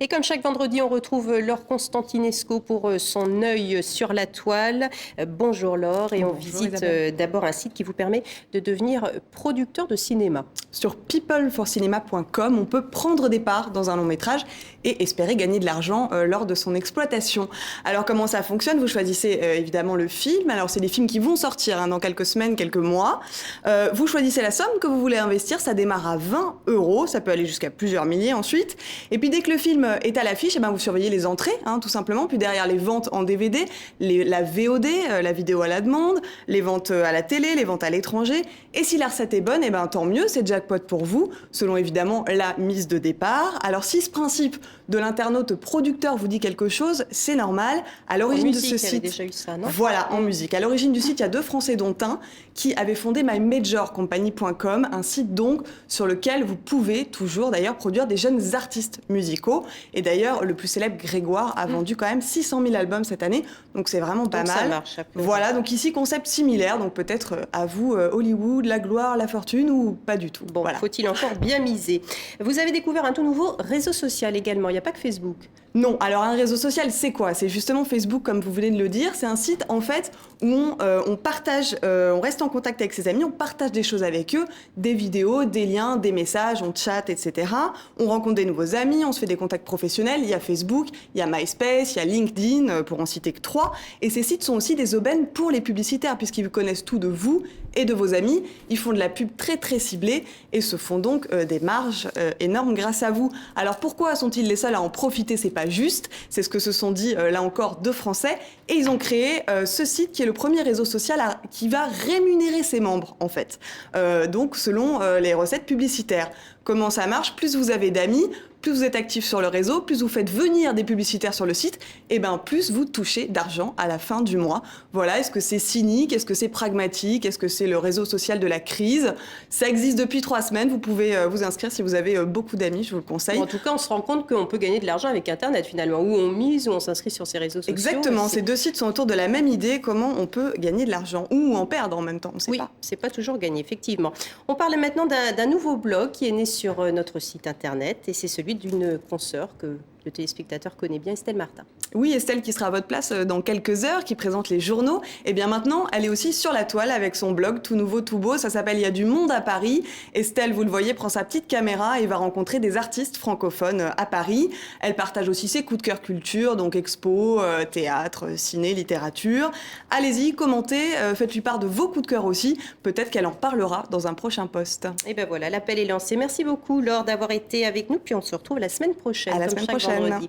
Et comme chaque vendredi, on retrouve Laure Constantinesco pour son œil sur la toile. Bonjour Laure, et on visite d'abord un site qui vous permet de devenir producteur de cinéma. Sur peopleforcinema.com, on peut prendre des parts dans un long métrage et espérer gagner de l'argent lors de son exploitation. Alors comment ça fonctionne? Vous choisissez évidemment le film. Alors c'est des films qui vont sortir dans quelques semaines, quelques mois. Vous choisissez la somme que vous voulez investir. Ça démarre à 20 €. Ça peut aller jusqu'à plusieurs milliers ensuite. Et puis dès que le film est à l'affiche, vous surveillez les entrées, tout simplement. Puis derrière les ventes en DVD, la VOD, la vidéo à la demande, les ventes à la télé, les ventes à l'étranger. Et si la recette est bonne, tant mieux, c'est jackpot pour vous, selon évidemment la mise de départ. Alors si ce principe de l'internaute producteur vous dit quelque chose, c'est normal. À l'origine de ce site, il y avait déjà eu ça, non? Voilà, en musique. À l'origine du site, il y a 2 Français, dont un qui avait fondé MyMajorCompany.com, un site donc sur lequel vous pouvez toujours d'ailleurs produire des jeunes artistes musicaux. Et d'ailleurs, le plus célèbre, Grégoire, a vendu quand même 600 000 albums cette année, donc c'est vraiment pas mal. Ça marche. Voilà, donc ici, concept similaire, donc peut-être à vous, Hollywood, la gloire, la fortune, ou pas du tout. Bon, voilà. Faut-il encore bien miser? Vous avez découvert un tout nouveau réseau social également, il n'y a pas que Facebook. Non, alors un réseau social, c'est quoi? C'est justement Facebook, comme vous venez de le dire. C'est un site, en fait, où on partage, on reste en contact avec ses amis, on partage des choses avec eux, des vidéos, des liens, des messages, on chatte, etc. On rencontre des nouveaux amis, on se fait des contacts professionnels. Il y a Facebook, il y a MySpace, il y a LinkedIn, pour en citer que 3. Et ces sites sont aussi des aubaines pour les publicitaires, puisqu'ils connaissent tout de vous et de vos amis. Ils font de la pub très très ciblée et se font donc des marges énormes grâce à vous. Alors pourquoi sont-ils les seuls à en profiter? C'est pas juste, c'est ce que se sont dit là encore 2 Français, et ils ont créé ce site qui est le premier réseau social qui va rémunérer ses membres en fait, donc selon les recettes publicitaires. Comment ça marche? Plus vous avez d'amis, plus vous êtes actif sur le réseau, plus vous faites venir des publicitaires sur le site, et plus vous touchez d'argent à la fin du mois. Voilà, est-ce que c'est cynique? Est-ce que c'est pragmatique? Est-ce que c'est le réseau social de la crise? Ça existe depuis 3 semaines, vous pouvez vous inscrire si vous avez beaucoup d'amis, je vous le conseille. Bon, en tout cas, on se rend compte qu'on peut gagner de l'argent avec Internet finalement, où on mise, où on s'inscrit sur ces réseaux sociaux. Exactement, ces 2 sites sont autour de la même idée, comment on peut gagner de l'argent, ou en perdre en même temps, on ne sait pas. Oui, c'est pas toujours gagné, effectivement. On parle maintenant d'un nouveau blog qui est né sur notre site Internet, et c'est celui d'une consoeur que le téléspectateur connaît bien, Estelle Martin. Oui, Estelle qui sera à votre place dans quelques heures, qui présente les journaux. Et bien maintenant, elle est aussi sur la toile avec son blog tout nouveau, tout beau. Ça s'appelle Il y a du monde à Paris. Estelle, vous le voyez, prend sa petite caméra et va rencontrer des artistes francophones à Paris. Elle partage aussi ses coups de cœur culture, donc expo, théâtre, ciné, littérature. Allez-y, commentez, faites-lui part de vos coups de cœur aussi. Peut-être qu'elle en parlera dans un prochain post. Et ben voilà, l'appel est lancé. Merci beaucoup Laure d'avoir été avec nous, puis on se retrouve la semaine prochaine. À la semaine prochaine. Vendredi.